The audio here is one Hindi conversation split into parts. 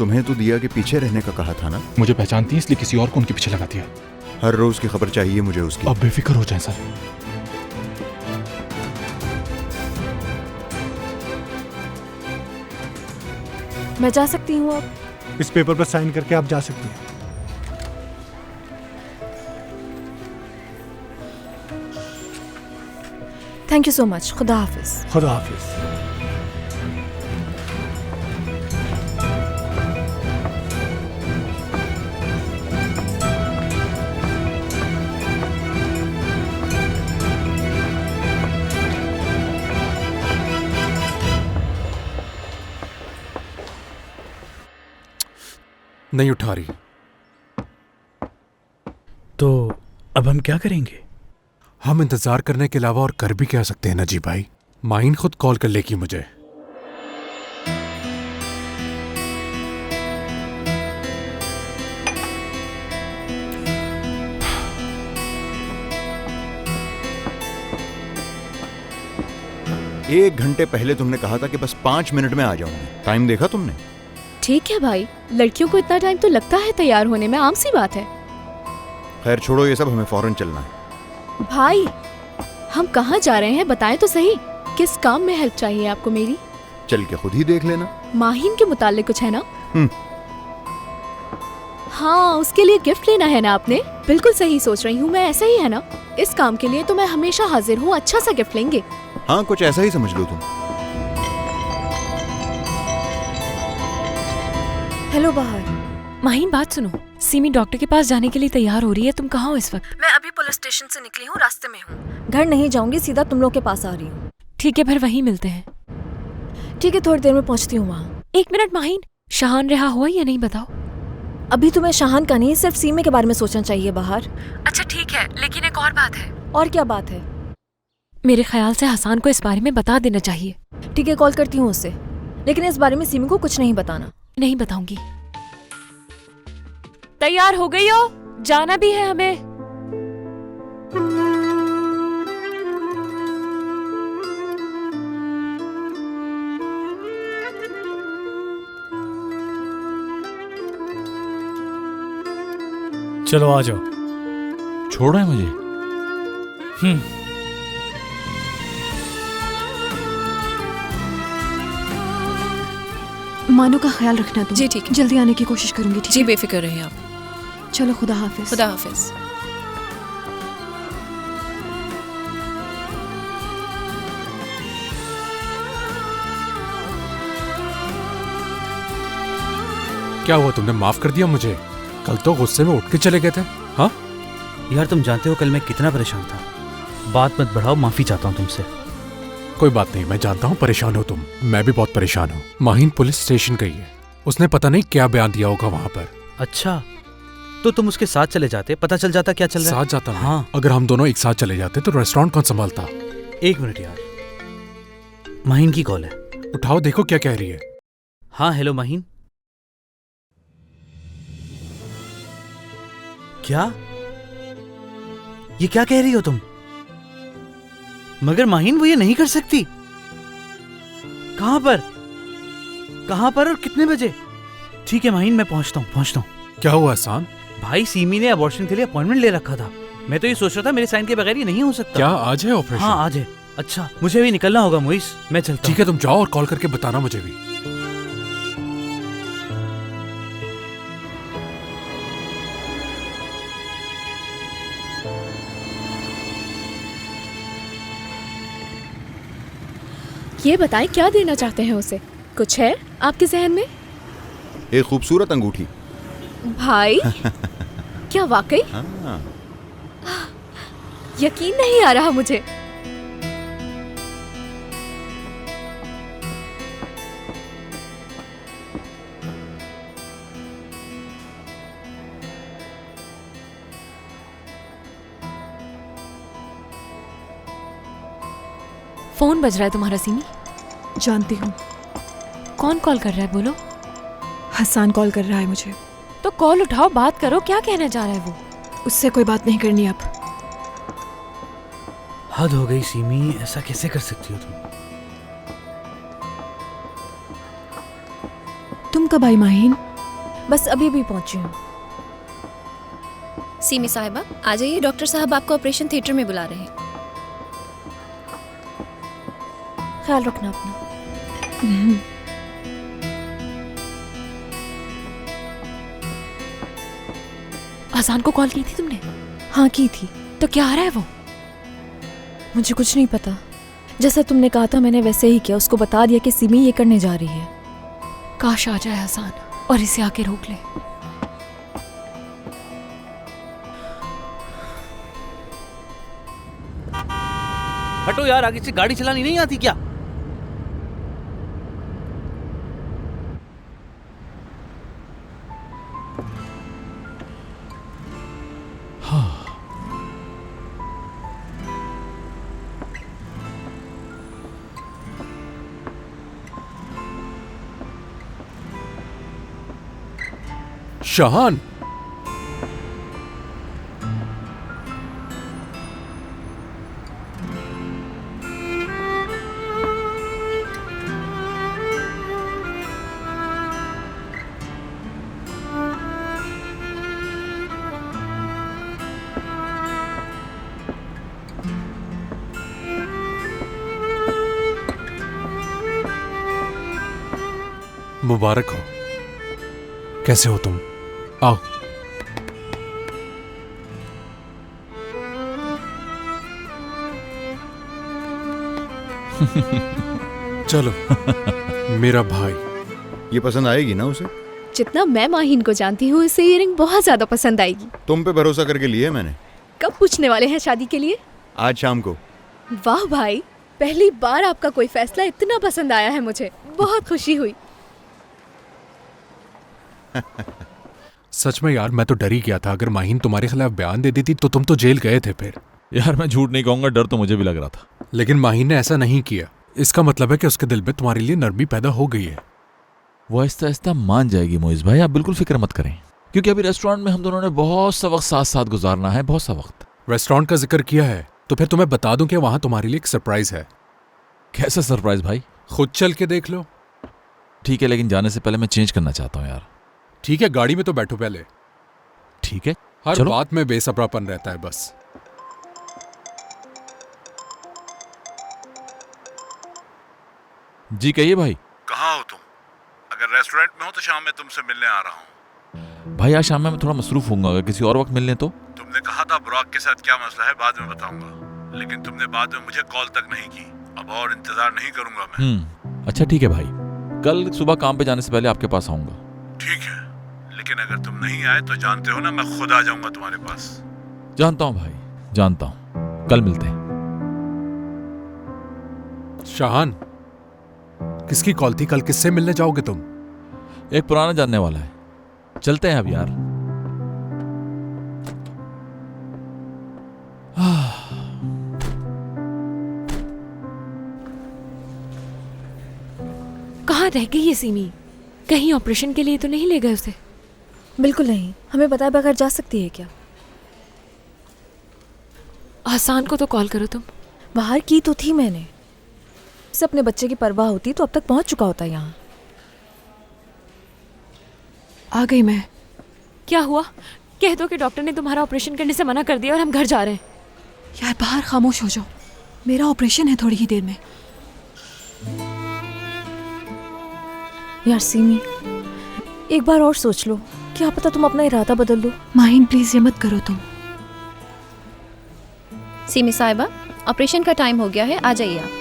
तुम्हें तो दिया के पीछे रहने का कहा था ना। मुझे पहचानती है इसलिए किसी और को उनके पीछे लगा दिया। हर रोज की खबर चाहिए मुझे उसकी। अब बेफिक्र हो जाए सर। मैं जा सकती हूँ अब? इस पेपर पर साइन करके आप जा सकती हैं। Thank you so much. खुदा हाफिज। खुदा हाफिज। नहीं उठा रही। तो अब हम क्या करेंगे? हम इंतजार करने के अलावा और कर भी क्या सकते हैं नजीब भाई? माइन खुद कॉल कर लेगी मुझे। एक घंटे पहले तुमने कहा था कि बस 5 मिनट में आ जाऊंगी। टाइम देखा तुमने? ठीक है भाई, लड़कियों को इतना टाइम तो लगता है तैयार होने में, आम सी बात है। खैर छोड़ो ये सब, हमें फौरन चलना है। भाई हम कहाँ जा रहे हैं बताएं तो सही। किस काम में हेल्प चाहिए आपको मेरी? चल के खुद ही देख लेना। माहिन के मुताल्लिक कुछ है ना? हाँ, उसके लिए गिफ्ट लेना है ना आपने? बिल्कुल सही सोच रही हूँ मैं, ऐसा ही है ना? इस काम के लिए तो मैं हमेशा हाजिर हूँ। अच्छा सा गिफ्ट लेंगे। हाँ, कुछ ऐसा ही समझ लो तुम। हेलो बाहर। माहिन बात सुनो, सीमी डॉक्टर के पास जाने के लिए तैयार हो रही है। तुम कहाँ हो इस वक्त? मैं अभी पुलिस स्टेशन से निकली हूँ, रास्ते में हूँ। घर नहीं जाऊंगी, सीधा तुम लोग के पास आ रही हूँ। ठीक है, फिर वहीं मिलते हैं। ठीक है, थोड़ी देर में पहुँचती हूँ वहाँ। एक मिनट माहिन, शाहान रिहा हुआ या नहीं बताओ? अभी तुम्हें शाहान का नहीं, सिर्फ सीमे के बारे में सोचना चाहिए बाहर। अच्छा ठीक है, लेकिन एक और बात है। और क्या बात है? मेरे ख्याल से हसान को इस बारे में बता देना चाहिए। ठीक है, कॉल करती हूँ उससे, लेकिन इस बारे में सीमी को कुछ नहीं बताना। नहीं बताऊंगी। तैयार हो गई हो? जाना भी है हमें। चलो आ जाओ। छोड़ रहे हैं मुझे? मानो का ख्याल रखना तुम। जी ठीक है। जल्दी आने की कोशिश करूंगी। ठीक जी है? बेफिक्र रहिए आप। चलो, खुदा हाफिज। खुदा हाफिज। क्या हुआ, तुमने माफ कर दिया मुझे? कल तो गुस्से में उठ के चले गए थे। हाँ यार तुम जानते हो कल मैं कितना परेशान था। बात मत बढ़ाओ, माफी चाहता हूँ तुमसे। कोई बात नहीं, मैं जानता हूँ परेशान हो तुम। मैं भी बहुत परेशान हूँ। माहिन पुलिस स्टेशन गई है, उसने पता नहीं क्या बयान दिया होगा वहाँ पर। अच्छा, तो तुम उसके साथ चले जाते, पता चल जाता क्या चल रहा है। साथ जाता मैं। हाँ। अगर हम दोनों एक साथ चले जाते तो रेस्टोरेंट कौन संभालता? एक मिनट यार, माहिन की कॉल है। उठाओ, देखो क्या कह रही है। हाँ हेलो माहिन। क्या? ये क्या कह रही हो तुम? मगर माहिन वो ये नहीं कर सकती। कहां पर और कितने बजे? ठीक है माहिन, मैं पहुंचता हूं। क्या हुआ हसान? भाई सीमी ने अबॉर्शन के लिए अपॉइंटमेंट ले रखा था। मैं तो ये सोच रहा था मेरे साइन के बगैर ये नहीं हो सकता। क्या आज है ऑपरेशन? हाँ आज है। अच्छा, मुझे भी निकलना होगा मोइस, मैं चलता हूं। ठीक है, तुम जाओ और कॉल करके बताना मुझे भी। ये बताएं क्या देना चाहते हैं उसे? कुछ है आपके जहन में? एक खूबसूरत अंगूठी। भाई क्या वाकई? हाँ। यकीन नहीं आ रहा मुझे। फोन बज रहा है तुम्हारा सीमी? जानती हूँ। कौन कॉल कर रहा है बोलो? हसान कॉल कर रहा है मुझे। तो कॉल उठाओ, बात करो। क्या कहना चाह रहा है वो? उससे कोई बात नहीं करनी अब। हद हो गई सीमी, ऐसा कैसे कर सकती हो तुम? तुम कब आई माहिन? बस अभी अभी पहुंची हूँ। सीमी साहिबा आ जाइए, डॉक्टर साहब आपको ऑपरेशन थिएटर में बुला रहे हैं। ख्याल रखना अपना। आसान को कॉल की थी तुमने? हाँ की थी। तो क्या आ रहा है वो? मुझे कुछ नहीं पता, जैसा तुमने कहा था मैंने वैसे ही किया। उसको बता दिया कि सिमी ये करने जा रही है। काश आ जाए आसान और इसे आके रोक ले। हटो यार, आगे से गाड़ी चलानी नहीं आती क्या? शाहान, मुबारक हो। कैसे हो तुम? आओ। चलो मेरा भाई। ये पसंद आएगी ना उसे? जितना मैं माहिन को जानती हूँ इसे ये रिंग बहुत ज्यादा पसंद आएगी। तुम पे भरोसा करके लिए मैंने। कब पूछने वाले हैं शादी के लिए? आज शाम को। वाह भाई, पहली बार आपका कोई फैसला इतना पसंद आया है, मुझे बहुत खुशी हुई। सच में यार, मैं तो डर ही गया था। अगर माहिन तुम्हारे खिलाफ बयान दे देती तो तुम तो जेल गए थे फिर। यार मैं झूठ नहीं कहूंगा, डर तो मुझे भी लग रहा था। लेकिन माहिन ने ऐसा नहीं किया। इसका मतलब है कि उसके दिल में तुम्हारे लिए नरमी पैदा हो गई है। वो आहिस्ता आहिस्ता मान जाएगी मोइज भाई, आप बिल्कुल फिक्र मत करें। क्योंकि अभी रेस्टोरेंट में हम दोनों ने बहुत सा वक्त साथ साथ गुजारना है, बहुत सा वक्त। रेस्टोरेंट का जिक्र किया है तो फिर तुम्हें बता दूं कि वहां तुम्हारे लिए एक सरप्राइज है। कैसा सरप्राइज भाई? खुद चल के देख लो। ठीक है, लेकिन जाने से पहले मैं चेंज करना चाहता हूँ यार। ठीक है, गाड़ी में तो बैठो पहले। ठीक है, हर चलो। बात में बेसब्रापन रहता है बस। जी कहिए भाई। कहाँ हो तुम? अगर रेस्टोरेंट में हो तो शाम में तुमसे मिलने आ रहा हूँ। भाई आज शाम में मैं थोड़ा मसरूफ हूँगा, अगर किसी और वक्त मिलने तो। तुमने कहा था बुराक के साथ क्या मसला है बाद में बताऊंगा, लेकिन तुमने बाद में मुझे कॉल तक नहीं की। अब और इंतजार नहीं करूंगा मैं। अच्छा ठीक है भाई, कल सुबह काम पे जाने से पहले आपके पास आऊंगा। ठीक है, लेकिन अगर तुम नहीं आए तो जानते हो ना मैं खुद आ जाऊंगा तुम्हारे पास। जानता हूँ भाई, जानता हूँ। कल मिलते हैं। शाहान, किसकी कॉल थी? कल किससे मिलने जाओगे तुम? एक पुराना जानने वाला है, चलते हैं अब यार। कहाँ रह गई ये सीमी? कहीं ऑपरेशन के लिए तो नहीं ले गए उसे? बिल्कुल नहीं, हमें बताए बगैर जा सकती है क्या? आसान को तो कॉल करो तुम। बाहर की तो थी मैंने। उसे अपने बच्चे की परवाह होती तो अब तक पहुंच चुका होता यहाँ। आ गई मैं। क्या हुआ? कह दो कि डॉक्टर ने तुम्हारा ऑपरेशन करने से मना कर दिया और हम घर जा रहे हैं। यार बाहर खामोश हो जाओ, मेरा ऑपरेशन है थोड़ी ही देर में। यार सीमी, एक बार और सोच लो, क्या पता तुम अपना इरादा बदल दो। माहिन प्लीज ये मत करो तुम। सीमी साहिबा, ऑपरेशन का टाइम हो गया है, आ जाइए आप।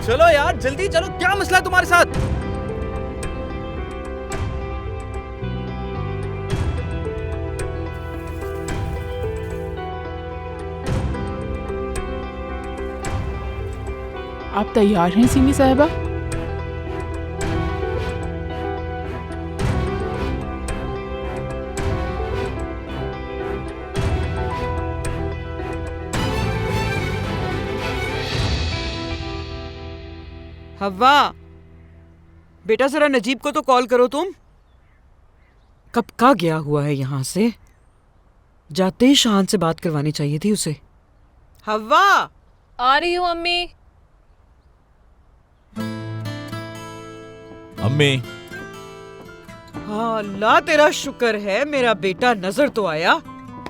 चलो यार जल्दी चलो, क्या मसला है तुम्हारे साथ? आप तैयार हैं सीमी साहिबा? हवा, बेटा जरा नजीब को तो कॉल करो तुम। कब का गया हुआ है यहाँ से? जाते ही शान से बात करवानी चाहिए थी उसे। हवा, आ रही हूँ अम्मी। अम्मी, हाँ अल्लाह तेरा शुक्र है मेरा बेटा नजर तो आया।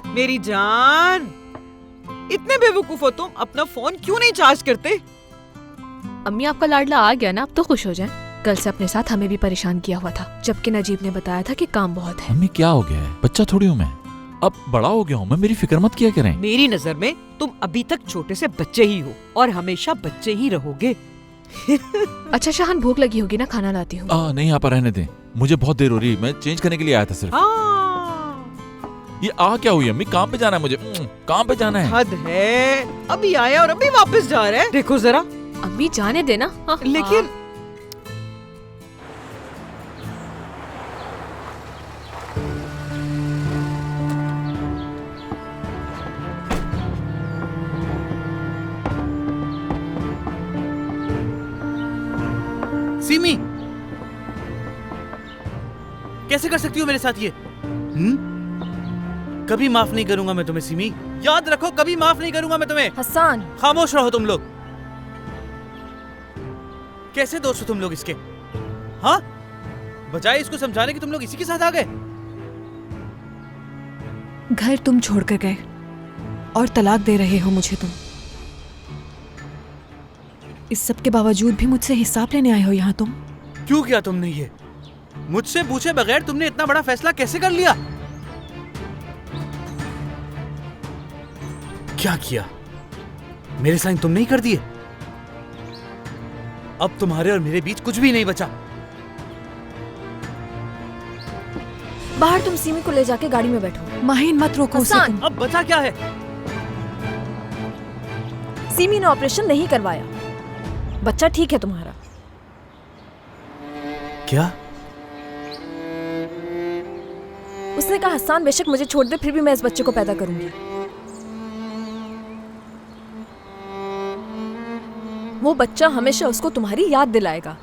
मेरी जान, इतने बेवकूफ हो तुम, अपना फोन क्यों नहीं चार्ज करते? अम्मी आपका लाडला आ गया ना, अब तो खुश हो जाए। कल से अपने साथ हमें भी परेशान किया हुआ था, जबकि नजीब ने बताया था कि काम बहुत है। अम्मी क्या हो गया है? बच्चा थोड़ी हूँ मैं, अब बड़ा हो गया हूँ मैं, मेरी फिक्र मत किया करें। मेरी नजर में तुम अभी तक छोटे से बच्चे ही हो और हमेशा बच्चे ही रहोगे। अच्छा शाहान, भूख लगी होगी ना, खाना लाती हूँ। नहीं यहाँ पर रहने दें, मुझे बहुत देर हो रही है, मैं चेंज करने के लिए आया था सिर्फ। ये क्या हुई अम्मी? काम पे जाना है मुझे, काम पे जाना है। हद है, अभी आया और अभी वापस जा रहा है। देखो जरा। अम्मी जाने देना। लेकिन सिमी, कैसे कर सकती हो मेरे साथ ये? कभी माफ नहीं करूंगा मैं तुम्हें सिमी, याद रखो, कभी माफ नहीं करूंगा मैं तुम्हें। हसन, खामोश रहो तुम लोग। कैसे दोस्त हो तुम लोग इसके? हाँ, बजाय इसको समझाने की तुम लोग इसी के साथ आ गए। घर तुम छोड़कर गए और तलाक दे रहे हो मुझे तुम। इस सब के बावजूद भी मुझसे हिसाब लेने आए हो यहाँ तुम। क्यों किया तुमने ये? मुझसे पूछे बगैर तुमने इतना बड़ा फैसला कैसे कर लिया? क्या किया? मेरे साइन तुमने ही कर दिए। अब तुम्हारे और मेरे बीच कुछ भी नहीं बचा। बाहर तुम सीमी को ले जाके गाड़ी में बैठो। माहिन मत रोको उसे तुम। अब बचा क्या है? सीमी ने ऑपरेशन नहीं करवाया, बच्चा ठीक है तुम्हारा। क्या? उसने कहा हसन बेशक मुझे छोड़ दे, फिर भी मैं इस बच्चे को पैदा करूंगी। वो बच्चा हमेशा उसको तुम्हारी याद दिलाएगा।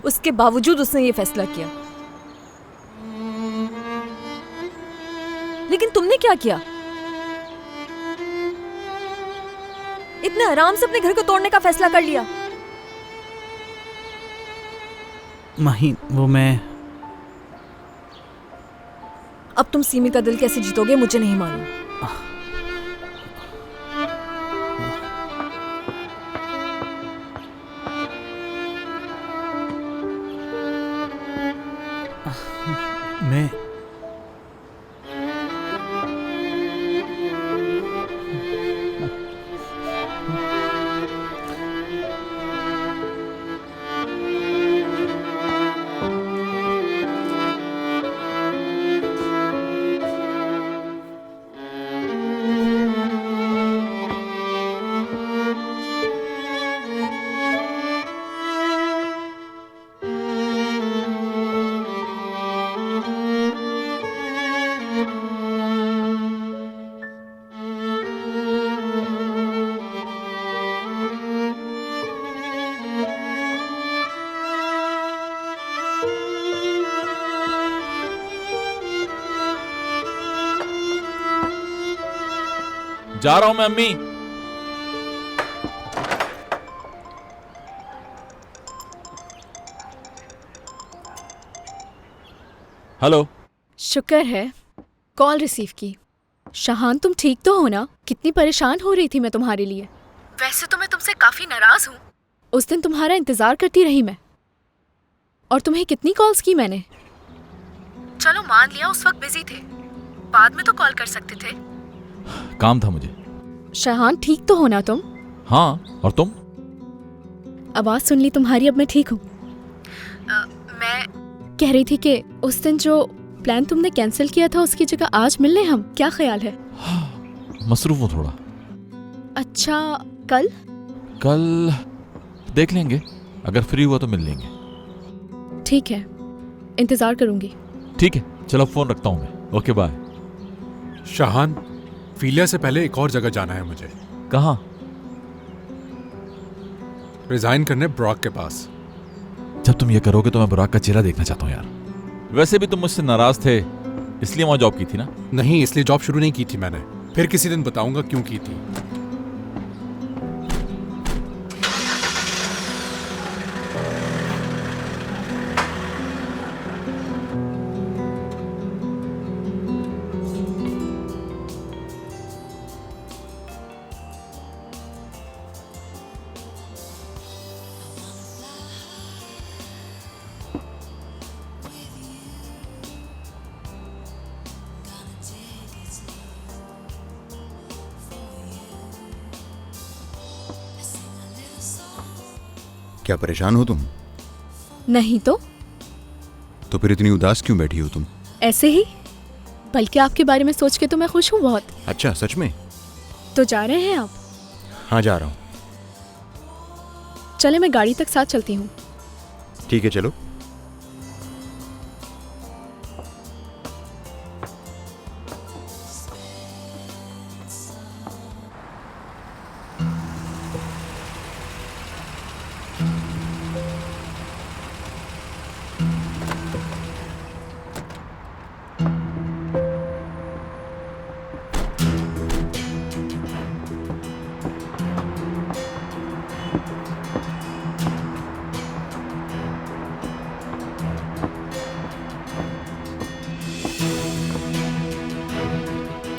उसके बावजूद उसने ये फैसला किया। लेकिन तुमने क्या किया? इतने आराम से अपने घर को तोड़ने का फैसला कर लिया। माहिन, वो मैं... अब तुम सीमी का दिल कैसे जीतोगे मुझे नहीं मालूम। मैं... जा रहा हूं मैं अम्मी। हेलो। शुक्र है कॉल रिसीव की। शाहान तुम ठीक तो हो ना? कितनी परेशान हो रही थी मैं तुम्हारे लिए। वैसे तो मैं तुमसे काफी नाराज हूँ। उस दिन तुम्हारा इंतजार करती रही मैं, और तुम्हें कितनी कॉल्स की मैंने। चलो मान लिया उस वक्त बिजी थे, बाद में तो कॉल कर सकते थे। काम था मुझे। शाहान ठीक तो हो ना तुम? हाँ, और तुम? आवाज सुन ली तुम्हारी, अब मैं ठीक हूँ। मैं कह रही थी कि उस दिन जो प्लान तुमने कैंसिल किया था उसकी जगह आज मिल लें हम, क्या ख्याल है? मसरूफ हूँ थोड़ा। अच्छा, कल? कल देख लेंगे, अगर फ्री हुआ तो मिल लेंगे। ठीक है, इंतजार करूंगी। ठीक है, चलो फोन रखता हूँ मैं। Okay bye. शाहान, फिलिया से पहले एक और जगह जाना है मुझे। कहाँ? रिजाइन करने ब्रॉक के पास। जब तुम ये करोगे तो मैं बुराक का चेहरा देखना चाहता हूँ यार। वैसे भी तुम मुझसे नाराज थे, इसलिए वहां जॉब की थी ना? नहीं, इसलिए जॉब शुरू नहीं की थी मैंने। फिर किसी दिन बताऊंगा क्यों की थी। क्या परेशान हो तुम? नहीं तो फिर इतनी उदास क्यों बैठी हो तुम? ऐसे ही, बल्कि आपके बारे में सोच के तो मैं खुश हूँ बहुत। अच्छा, सच में? तो जा रहे हैं आप? हाँ, जा रहा हूँ। चले मैं गाड़ी तक साथ चलती हूँ। ठीक है, चलो।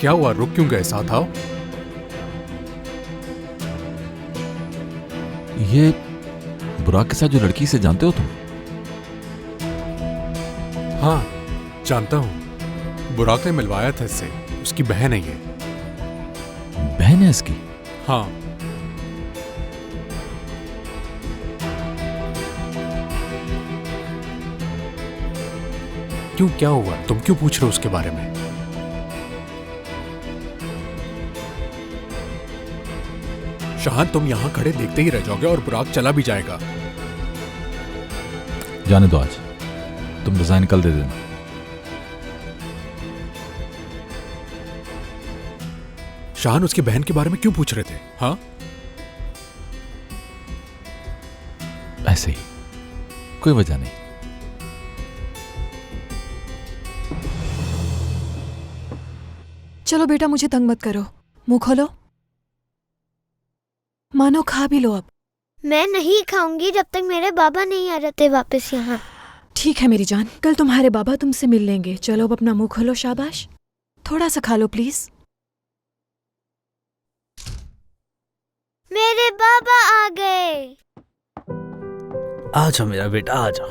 क्या हुआ, रुक क्यों गए? साथ आओ। ये बुराक के साथ जो लड़की से जानते हो तुम? हाँ, जानता हूं। बुराक ने मिलवाया था इससे। उसकी बहन है ये। बहन है इसकी? हाँ। क्यों, क्या हुआ? तुम क्यों पूछ रहे हो उसके बारे में? शाहान, तुम यहां खड़े देखते ही रह जाओगे और बुराक चला भी जाएगा। जाने दो, आज तुम रिजाइन कल दे देना। शाहान, उसकी बहन के बारे में क्यों पूछ रहे थे? हाँ, ऐसे ही, कोई वजह नहीं। चलो बेटा, मुझे तंग मत करो। मुंह खोलो। मानो खा भी लो अब। मैं नहीं खाऊंगी जब तक मेरे बाबा नहीं आ जाते वापस यहाँ। ठीक है मेरी जान, कल तुम्हारे बाबा तुमसे मिल लेंगे। चलो अब अपना मुंह खोलो। शाबाश, थोड़ा सा खा लो प्लीज। मेरे बाबा आ गए। आ जाओ मेरा बेटा, आ जाओ।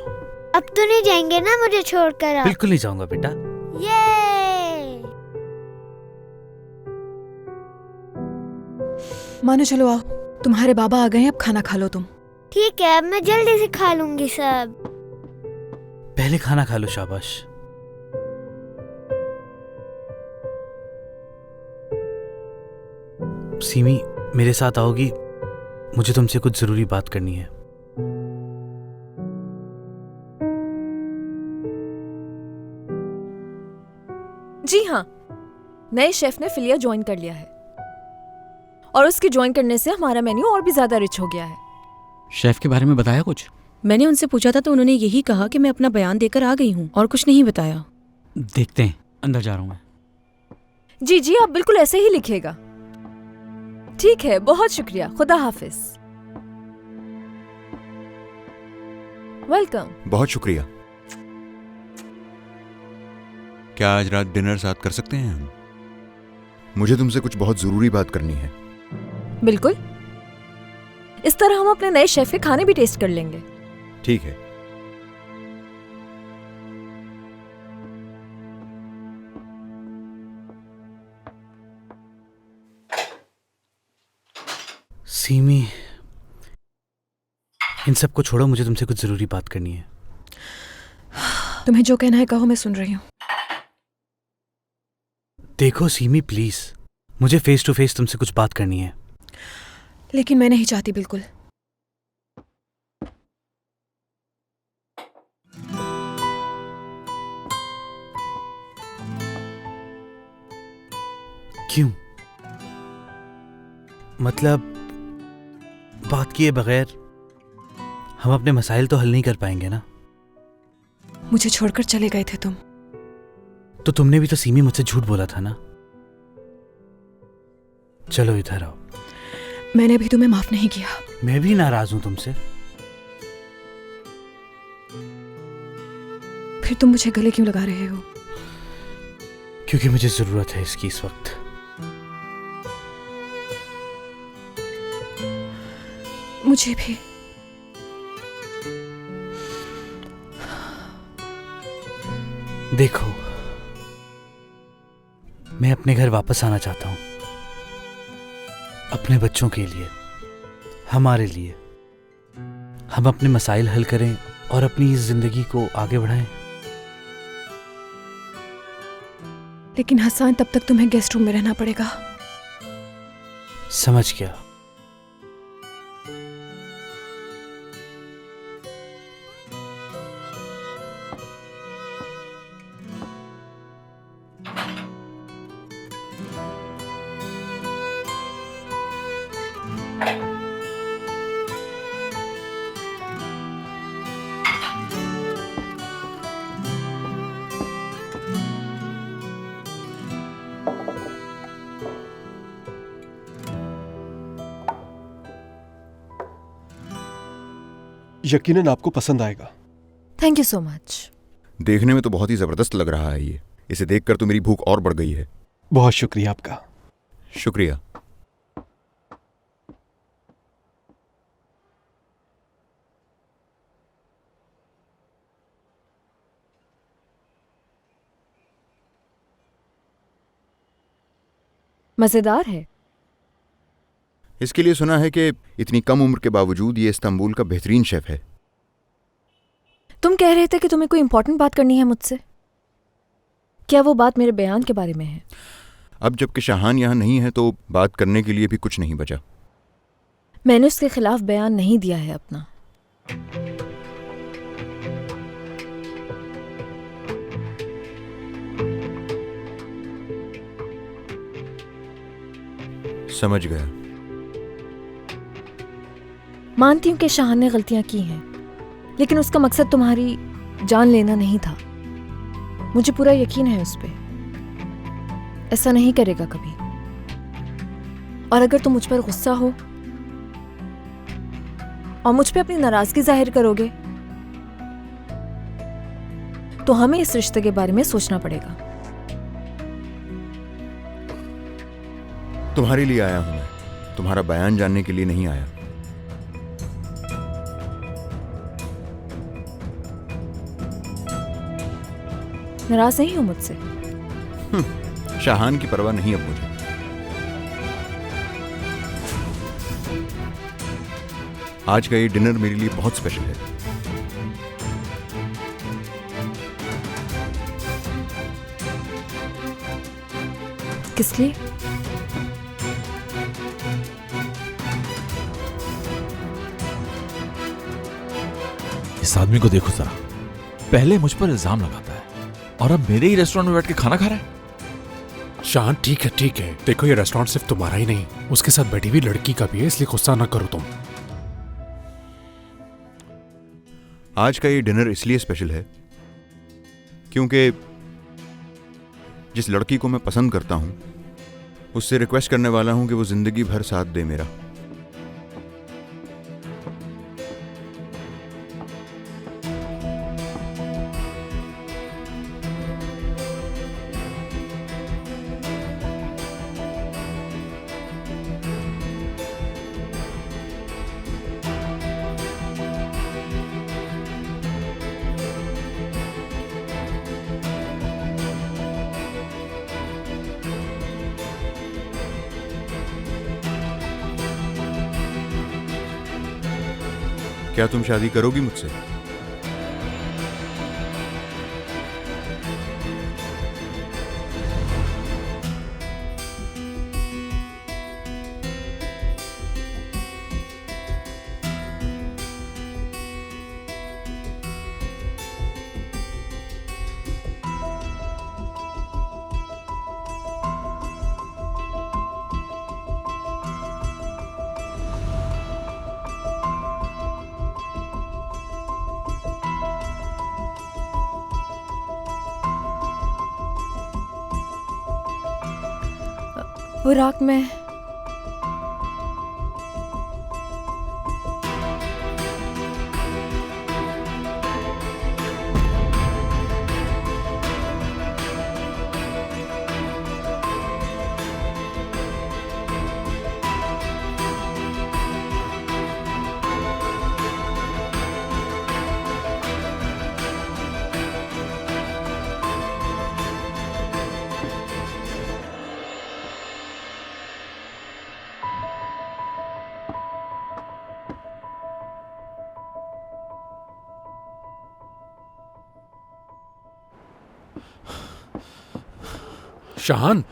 अब तो नहीं जाएंगे ना मुझे छोड़कर आप? बिल्कुल नहीं जाऊंगा बेटा। ये मानो चलो आओ, तुम्हारे बाबा आ गए हैं, अब खाना खा लो तुम। ठीक है, अब मैं जल्दी से खा लूंगी सब। पहले खाना खा लो। शाबाश। सीमी, मेरे साथ आओगी? मुझे तुमसे कुछ जरूरी बात करनी है। जी हाँ, नए शेफ ने फिलिया ज्वाइन कर लिया है और उसके ज्वाइन करने से हमारा मेन्यू और भी ज्यादा रिच हो गया है। शेफ के बारे में बताया कुछ? मैंने उनसे पूछा था तो उन्होंने यही कहा कि मैं अपना बयान देकर आ गई हूँ और कुछ नहीं बताया। देखते हैं, अंदर जा रहा हूँ मैं। जी जी, आप बिल्कुल ऐसे ही लिखिएगा। ठीक है, बहुत शुक्रिया, खुदा हाफिज। वेलकम। बहुत शुक्रिया। क्या आज रात डिनर साथ कर सकते हैं हम? मुझे तुमसे कुछ बहुत जरूरी बात करनी है। बिल्कुल, इस तरह हम अपने नए शेफ के खाने भी टेस्ट कर लेंगे। ठीक है। सीमी, इन सब को छोड़ो, मुझे तुमसे कुछ जरूरी बात करनी है। तुम्हें जो कहना है कहो, मैं सुन रही हूँ। देखो सीमी प्लीज, मुझे फेस टू फेस तुमसे कुछ बात करनी है। लेकिन मैं नहीं चाहती बिल्कुल। क्यों? मतलब बात किए बगैर हम अपने मसाइल तो हल नहीं कर पाएंगे ना। मुझे छोड़कर चले गए थे तुम। तो तुमने भी तो सीमी मुझसे झूठ बोला था ना। चलो इधर आओ। मैंने भी तुम्हें माफ नहीं किया। मैं भी नाराज हूं तुमसे। फिर तुम मुझे गले क्यों लगा रहे हो? क्योंकि मुझे जरूरत है इसकी इस वक्त। मुझे भी। देखो, मैं अपने घर वापस आना चाहता हूं, अपने बच्चों के लिए, हमारे लिए। हम अपने मसाइल हल करें और अपनी इस जिंदगी को आगे बढ़ाएं। लेकिन हसन, तब तक तुम्हें गेस्ट रूम में रहना पड़ेगा। समझ गया। यकीनन आपको पसंद आएगा। Thank you so much. देखने में तो बहुत ही जबरदस्त लग रहा है ये। इसे देखकर तो मेरी भूख और बढ़ गई है। बहुत शुक्रिया आपका। शुक्रिया। मजेदार है। इसके लिए सुना है कि इतनी कम उम्र के बावजूद ये इस्तांबुल का बेहतरीन शेफ है। तुम कह रहे थे कि तुम्हें कोई इंपॉर्टेंट बात करनी है मुझसे। क्या वो बात मेरे बयान के बारे में है? अब जबकि शाहान यहाँ नहीं है तो बात करने के लिए भी कुछ नहीं बचा। मैंने उसके खिलाफ बयान नहीं दिया है अपना। समझ गया। मानती हूं कि शाहान ने गलतियां की हैं, लेकिन उसका मकसद तुम्हारी जान लेना नहीं था। मुझे पूरा यकीन है उस पर। ऐसा नहीं करेगा कभी। और अगर तुम मुझ पर गुस्सा हो और मुझ पे अपनी नाराजगी जाहिर करोगे तो हमें इस रिश्ते के बारे में सोचना पड़ेगा। तुम्हारे लिए आया हूं मैं, तुम्हारा बयान जानने के लिए नहीं आया। नाराज नहीं हो मुझसे? शाहान की परवाह नहीं अब मुझे। आज का ये डिनर मेरे लिए बहुत स्पेशल है। किस लिए? इस आदमी को देखो जरा। पहले मुझ पर इल्जाम लगाता है और अब मेरे ही रेस्टोरेंट में बैठ के खाना खा रहा है। शान, ठीक है ठीक है। देखो, ये रेस्टोरेंट सिर्फ तुम्हारा ही नहीं, उसके साथ बैठी हुई लड़की का भी है, इसलिए गुस्सा ना करो तुम। आज का ये डिनर इसलिए स्पेशल है क्योंकि जिस लड़की को मैं पसंद करता हूं उससे रिक्वेस्ट करने वाला हूं कि वो जिंदगी भर साथ दे मेरा। क्या तुम शादी करोगी मुझसे? बुराक, मैं शाहान,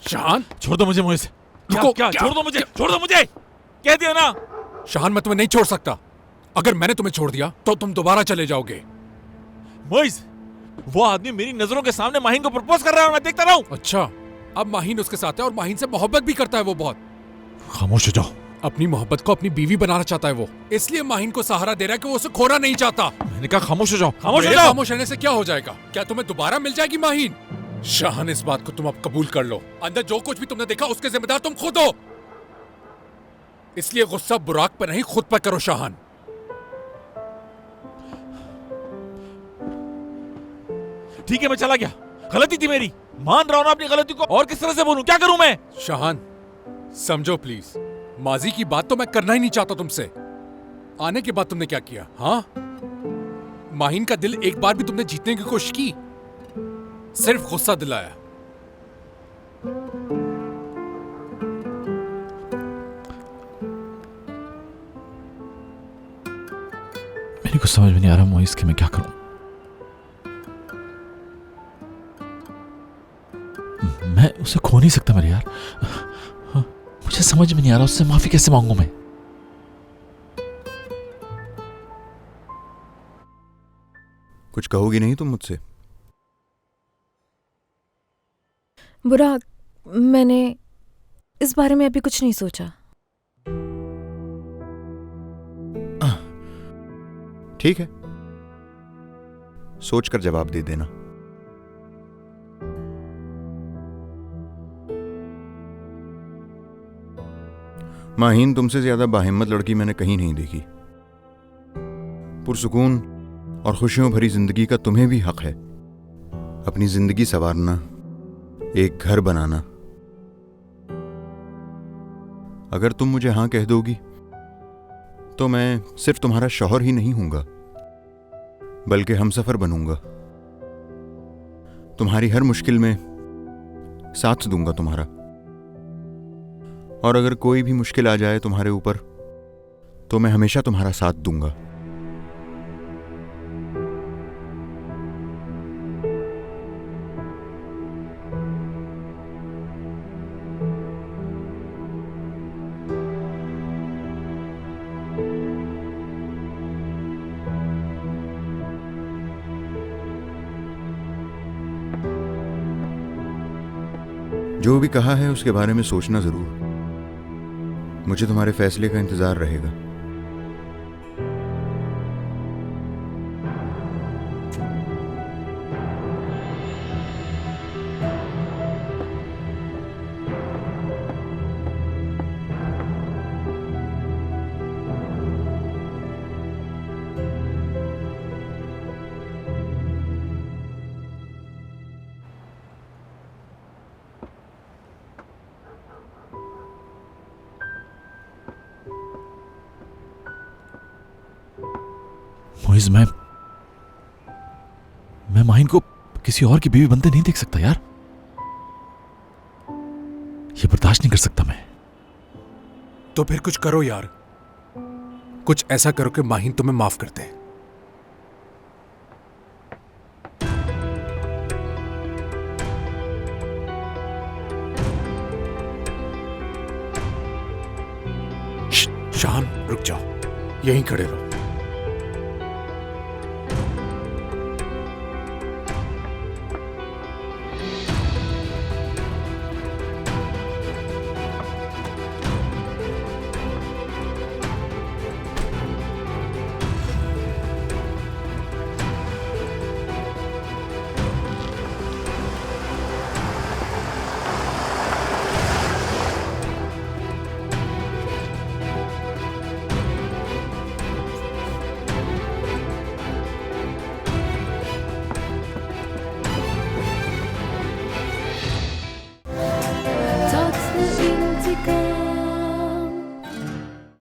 शाहान, छोड़ दो मुझे मोइज। क्या? छोड़ दो मुझे, छोड़ दो मुझे, कह दिया ना। शाहान, मैं तुम्हें नहीं छोड़ सकता। अगर मैंने तुम्हें छोड़ दिया तो तुम दोबारा चले जाओगे। मोइज, वो आदमी मेरी नजरों के सामने माहीन को प्रपोज कर रहा है और मैं देखता रहा हूं। अच्छा, अब माहीन उसके साथ है और माहीन से मोहब्बत भी करता है वो बहुत। खामोश हो जाओ। अपनी मोहब्बत को अपनी बीवी बनाना चाहता है वो, इसलिए माहीन को सहारा दे रहा है कि वो उसे खोना नहीं चाहता। मैंने कहा खामोश हो जाओ, खामोश हो मेरे जाओ। खामोश रहने से क्या हो जाएगा? क्या तुम्हें दोबारा मिल जाएगी माहीन? शाहान, इस बात को तुम अब कबूल कर लो। अंदर जो कुछ भी तुमने देखा उसके जिम्मेदार तुम खुद हो, इसलिए गुस्सा बुराक पर नहीं खुद पर करो शाहान। ठीक है, मैं चला गया, गलती थी मेरी, मान रहा हूं ना अपनी गलती को। और किस तरह से बोलूं, क्या करूं मैं? शाहान, समझो प्लीज, माजी की बात तो मैं करना ही नहीं चाहता तुमसे। आने के बाद तुमने क्या किया? हाँ, माहीन का दिल एक बार भी तुमने जीतने की कोशिश की, सिर्फ गुस्सा दिलाया। मेरे को समझ में नहीं आ रहा मोइस कि मैं क्या करूं। मैं उसे खो नहीं सकता मेरे यार। मुझे समझ में नहीं आ रहा उससे माफी कैसे मांगू मैं। कुछ कहोगी नहीं तुम मुझसे? बुराक, मैंने इस बारे में अभी कुछ नहीं सोचा। ठीक है, सोचकर जवाब दे देना। माहीन तुमसे ज्यादा बाहिम्मत लड़की मैंने कहीं नहीं देखी। पुरसुकून और खुशियों भरी जिंदगी का तुम्हें भी हक है। अपनी जिंदगी संवारना, एक घर बनाना। अगर तुम मुझे हां कह दोगी तो मैं सिर्फ तुम्हारा शौहर ही नहीं हूंगा, बल्कि हमसफर बनूंगा। तुम्हारी हर मुश्किल में साथ दूंगा तुम्हारा। और अगर कोई भी मुश्किल आ जाए तुम्हारे ऊपर तो मैं हमेशा तुम्हारा साथ दूंगा। जो भी कहा है उसके बारे में सोचना जरूर। मुझे तुम्हारे फैसले का इंतजार रहेगा। मोइज, मैं माहीन को किसी और की बीवी बनते नहीं देख सकता यार। ये बर्दाश्त नहीं कर सकता मैं। तो फिर कुछ करो यार, कुछ ऐसा करो कि माहीन तुम्हें माफ कर दे। शाहान, रुक जाओ, यहीं खड़े रहो।